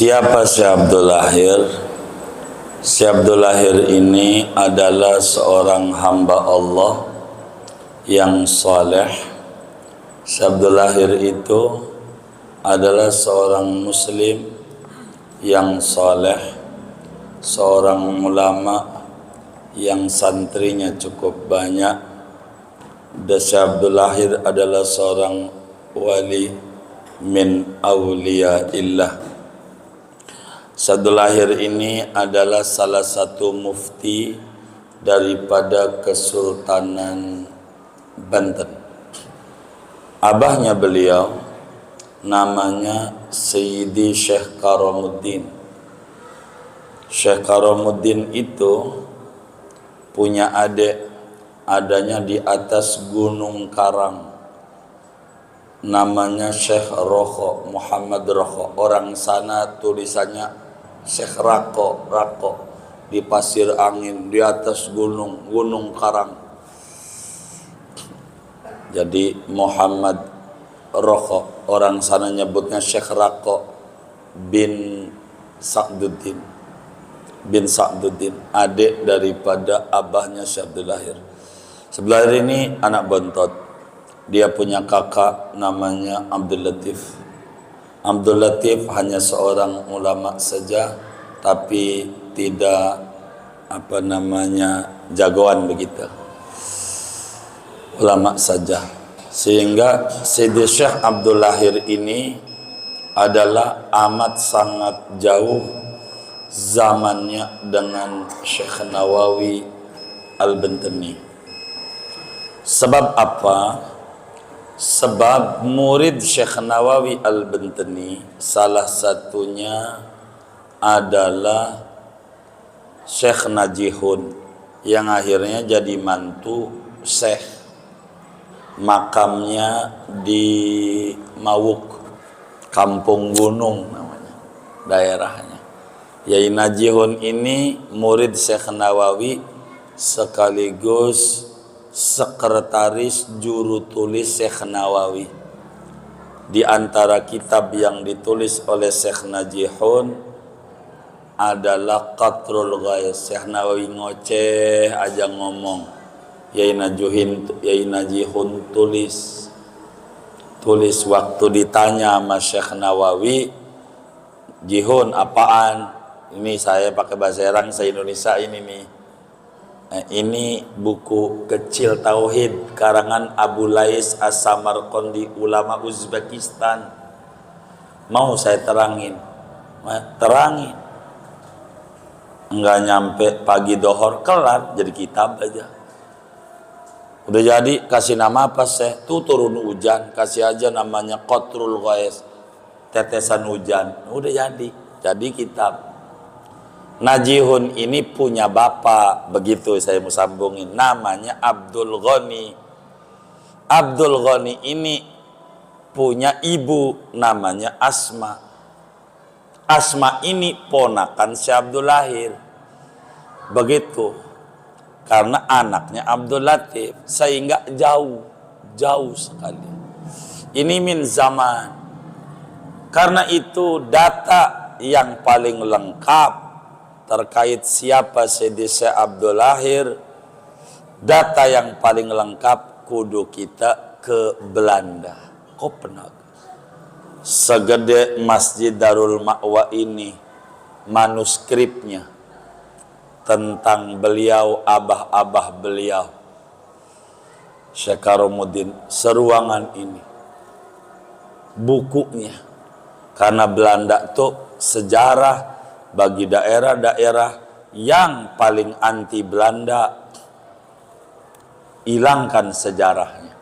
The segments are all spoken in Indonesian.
Siapa Syekh Abdul Lahir? Syekh Abdul Lahir ini adalah seorang hamba Allah yang saleh. Syekh Abdul Lahir itu adalah seorang muslim yang saleh, seorang ulama yang santrinya cukup banyak. Dan Syekh Abdul Lahir adalah seorang wali min awliyaillah. Syekh Abdul Lahir ini adalah salah satu mufti daripada Kesultanan Banten. Abahnya beliau namanya Sayyidi Syekh Karamuddin. Syekh Karamuddin itu punya adik, adanya di atas Gunung Karang, namanya Syekh Rokho, Muhammad Rokho. Orang sana tulisannya Syekh Rako, di pasir angin, di atas Gunung Karang. Jadi Muhammad Rokho, orang sana nyebutnya Syekh Rako bin Sa'duddin, adik daripada abahnya Syekh Abdul Lahir. Sebelah ini anak bontot. Dia punya kakak namanya Abdul Latif. Abdul Latif hanya seorang ulama saja, tapi tidak jagoan begitu. Ulama saja. Sehingga Sayyidi Syekh Abdul Lahir ini adalah amat sangat jauh zamannya dengan Syekh Nawawi Al-Bantani. Sebab apa? Sebab murid Syekh Nawawi Al-Bantani salah satunya adalah Syekh Najihun yang akhirnya jadi mantu Syekh. Makamnya di Mawuk, Kampung Gunung namanya daerahnya. Yai Najihun ini murid Syekh Nawawi sekaligus sekretaris juru tulis Syekh Nawawi. Di antara kitab yang ditulis oleh Syekh Najihun adalah Qatrul Ghais. Syekh Nawawi ngoceh aja ngomong, Yai Najihun tulis waktu ditanya sama Syekh Nawawi, Jihun apaan? Ini saya pakai bahasa Erang, saya Indonesia ini nih. Ini buku kecil Tauhid karangan Abu Lais As-Samarqandi, ulama Uzbekistan. Mau saya terangin? Terangin. Enggak nyampe pagi dohor kelar, jadi kitab aja. Udah jadi, kasih nama apa sih? Tuh turun hujan, kasih aja namanya Qatrul Ghais, tetesan hujan. Udah jadi kitab. Najihun ini punya bapak, begitu saya mau sambungin, namanya Abdul Ghani. Abdul Ghani ini punya ibu namanya Asma. Asma ini ponakan Syekh Abdul Lahir. Begitu. Karena anaknya Abdul Latif, sehingga jauh sekali. Ini min zaman. Karena itu data yang paling lengkap terkait siapa Sayyidi Syekh Abdul Lahir, data yang paling lengkap kudu kita ke Belanda, Kopenhagen. Segede Masjid Darul Ma'wa ini manuskripnya tentang beliau, abah-abah beliau Syekh Karamuddin, seruangan ini bukunya. Karena Belanda tuh sejarah bagi daerah-daerah yang paling anti Belanda, hilangkan sejarahnya.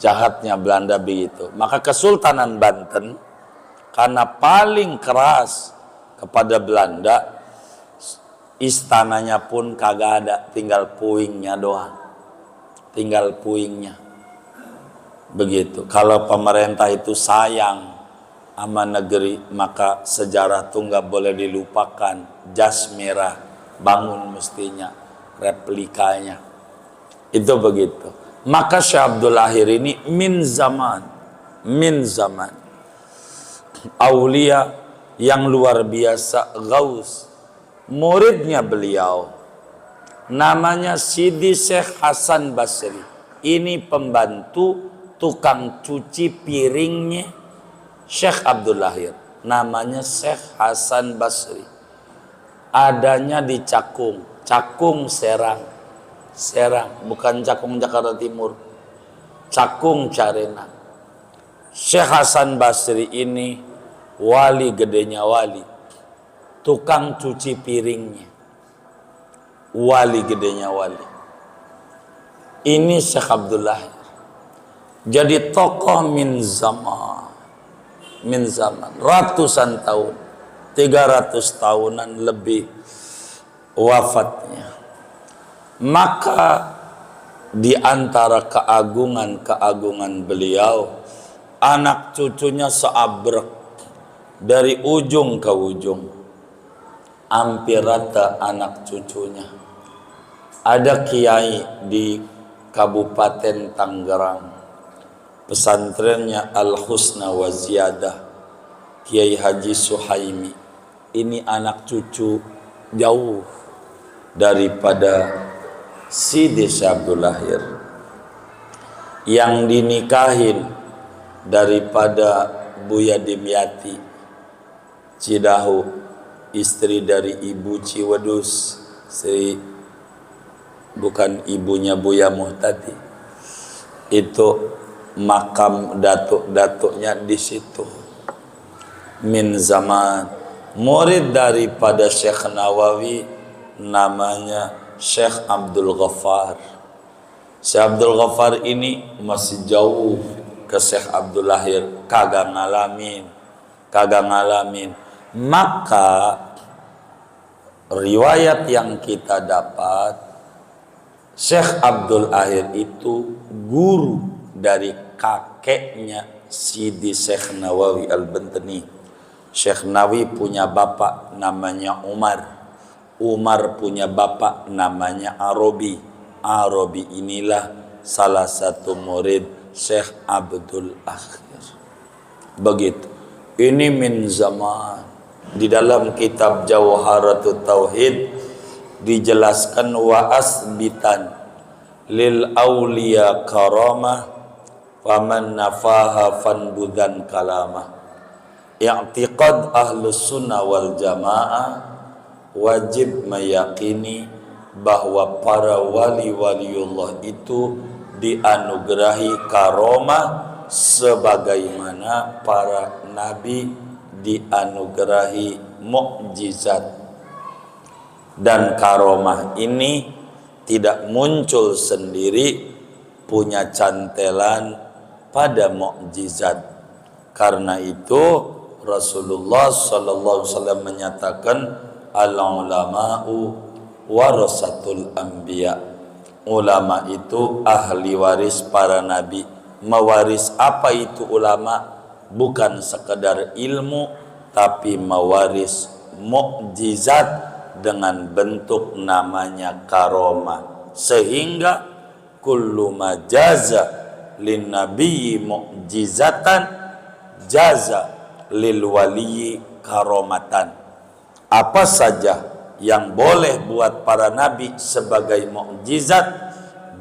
Jahatnya Belanda begitu. Maka Kesultanan Banten karena paling keras kepada Belanda, istananya pun kagak ada, tinggal puingnya doang. Tinggal puingnya. Begitu. Kalau pemerintah itu sayang sama negeri, maka sejarah itu nggak boleh dilupakan. Jas merah bangun mestinya, replikanya. Itu begitu. Maka Syekh Abdul Lahir ini min zaman aulia yang luar biasa, Ghaus, muridnya beliau, namanya Sidi Syekh Hasan Basri. Ini pembantu tukang cuci piringnya Syekh Abdul Lahir, namanya Syekh Hasan Basri. Adanya di Cakung, Cakung Serang, Serang, bukan Cakung Jakarta Timur, Cakung Carena. Syekh Hasan Basri ini wali gedenya wali, tukang cuci piringnya, wali gedenya wali. Ini Syekh Abdul Lahir jadi tokoh min zaman, ratusan tahun, 300 tahunan lebih wafatnya. Maka di antara keagungan beliau, anak cucunya seabrek dari ujung ke ujung, hampir rata anak cucunya. Ada kiai di Kabupaten Tangerang, pesantrennya Al Husna wa Ziyadah, Kiai Haji Suhaimi. Ini anak cucu jauh daripada Sidi Syekh Abdul Lahir, yang dinikahin daripada Buya Dimyati Cidahu, istri dari Ibu Ciwedus, bukan ibunya Buya Muhtadi. Itu makam datuk-datuknya di situ. Min zaman, murid daripada Syekh Nawawi, namanya Syekh Abdul Ghaffar. Syekh Abdul Ghaffar ini masih jauh ke Syekh Abdul Lahir, kagak ngalamin. Maka riwayat yang kita dapat, Syekh Abdul Lahir itu guru dari kakeknya Sidi Syekh Nawawi Al-Bantani. Syekh Nawawi punya bapak namanya Umar punya bapak namanya Arabi. Arabi inilah salah satu murid Syekh Abdul Lahir. Begitu. Ini min zaman. Di dalam kitab Jawharatut Tauhid dijelaskan, wa asbitan lil auliya karamah faman nafaha fanbudan kalamah. I'tiqad ahlus sunnah wal jamaah wajib meyakini bahwa para wali-waliullah itu dianugerahi karamah sebagaimana para nabi dianugerahi mukjizat. Dan karamah ini tidak muncul sendiri, punya cantelan pada mukjizat. Karena itu Rasulullah sallallahu alaihi wasallam menyatakan, al-ulama'u warasatul anbiya. Ulama itu ahli waris para nabi. Mewaris apa itu ulama? Bukan sekedar ilmu, tapi mewaris mukjizat dengan bentuk namanya karomah. Sehingga kullu majaza lin nabiyyi mu'jizatan jaza lil waliyyi karomatan. Apa saja yang boleh buat para nabi sebagai mukjizat,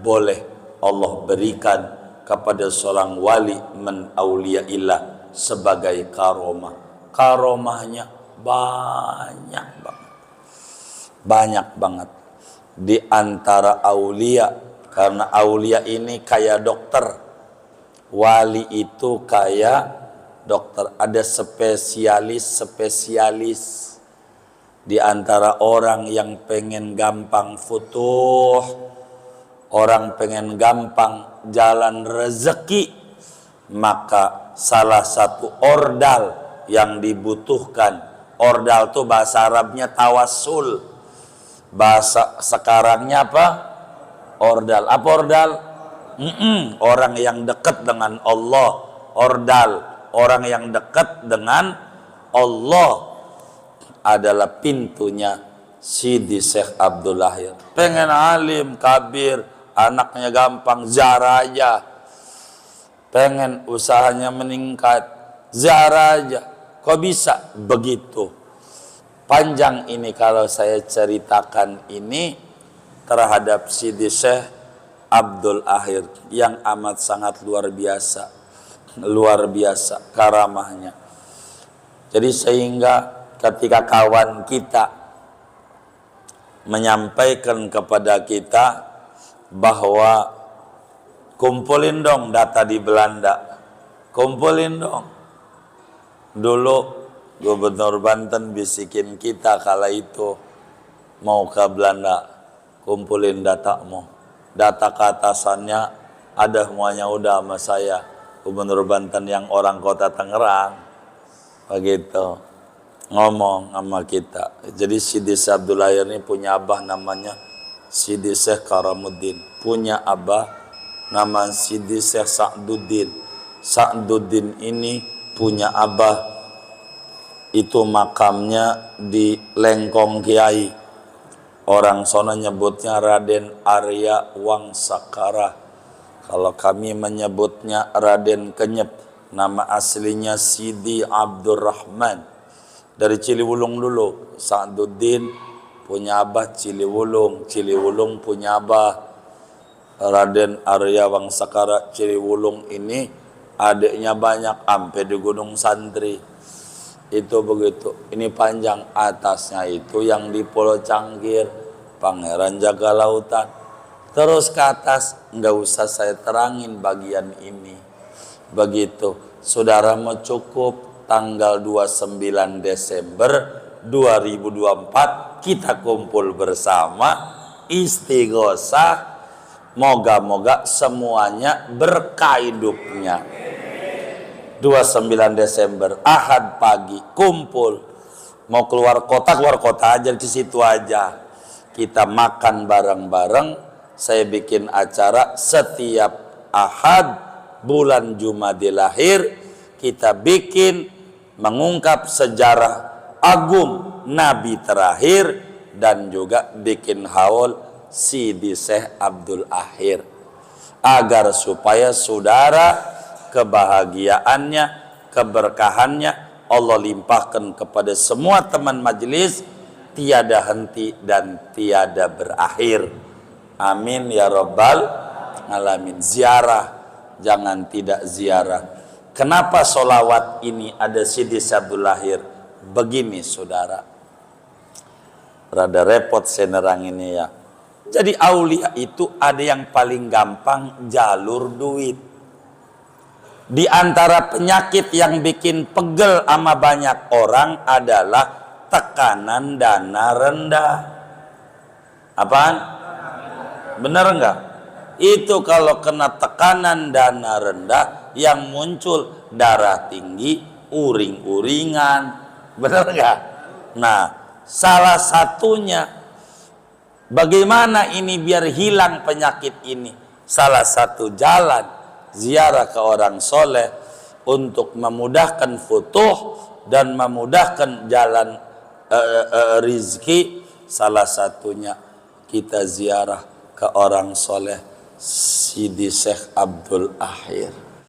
boleh Allah berikan kepada seorang wali min auliyaillah sebagai karomah. Karomahnya banyak banget di antara aulia. Karena aulia ini kayak dokter, wali itu kayak dokter, ada spesialis di antara orang yang pengen gampang futuh, orang pengen gampang jalan rezeki. Maka salah satu ordal yang dibutuhkan, ordal tuh bahasa Arabnya tawassul, bahasa sekarangnya apa? Ordal. Apa ordal? Orang yang dekat dengan Allah. Ordal, orang yang dekat dengan Allah adalah pintunya Sidi Syekh Abdul Lahir. Pengen alim, kabir, anaknya gampang, zarah aja. Pengen usahanya meningkat, zarah aja. Kok bisa begitu? Panjang ini kalau saya ceritakan ini terhadap Sidi Syekh Abdul Ahir yang amat sangat luar biasa karamahnya. Jadi sehingga ketika kawan kita menyampaikan kepada kita bahwa kumpulin dong data di Belanda, kumpulin dong. Dulu Gubernur Banten bisikin kita kala itu mau ke Belanda, kumpulin datamu. Data keatasannya ada semuanya udah sama saya, Gubernur Banten yang orang kota Tangerang, begitu ngomong sama kita. Jadi Sidi Syekh Abdul Ahir ini punya abah namanya Sidi Syekh Karamuddin, punya abah nama Sidi Syekh Sa'duddin. Sa'duddin ini punya abah itu makamnya di Lengkong Kiai. Orang sono nyebutnya Raden Arya Wangsakara. Kalau kami menyebutnya Raden Kenyep. Nama aslinya Sidi Abdurrahman. Dari Ciliwulung dulu. Sa'duddin punya abah Ciliwulung. Ciliwulung punya abah Raden Arya Wangsakara. Ciliwulung ini adiknya banyak sampai di Gunung Santri. Itu begitu. Ini panjang, atasnya itu yang di Pulau Cangkir, Pangeran Jaga Lautan. Terus ke atas, nggak usah saya terangin bagian ini. Begitu. Saudara mau cukup tanggal 29 Desember 2024 kita kumpul bersama istighosah. Moga-moga semuanya berkah hidupnya. 29 Desember Ahad pagi kumpul, mau keluar kota aja, di situ aja kita makan bareng-bareng. Saya bikin acara setiap Ahad bulan Jumadil Akhir, kita bikin mengungkap sejarah agung Nabi terakhir dan juga bikin haul Sidi Syekh Abdul Ahir agar supaya saudara kebahagiaannya, keberkahannya Allah limpahkan kepada semua teman majelis, tiada henti dan tiada berakhir. Amin ya rabbal alamin. Ziarah, jangan tidak ziarah. Kenapa solawat ini ada Sidi Syekh Abdul Ahir? Begini saudara, rada repot saya nerang ini ya. Jadi aulia itu ada yang paling gampang jalur duit. Di antara penyakit yang bikin pegel sama banyak orang adalah tekanan dana rendah. Apaan? Bener enggak? Itu kalau kena tekanan dana rendah yang muncul darah tinggi, uring-uringan. Bener enggak? Nah, salah satunya bagaimana ini biar hilang penyakit ini? Salah satu jalan ziarah ke orang soleh untuk memudahkan futuh dan memudahkan jalan rizki. Salah satunya kita ziarah ke orang soleh Sidi Syekh Abdul Ahir.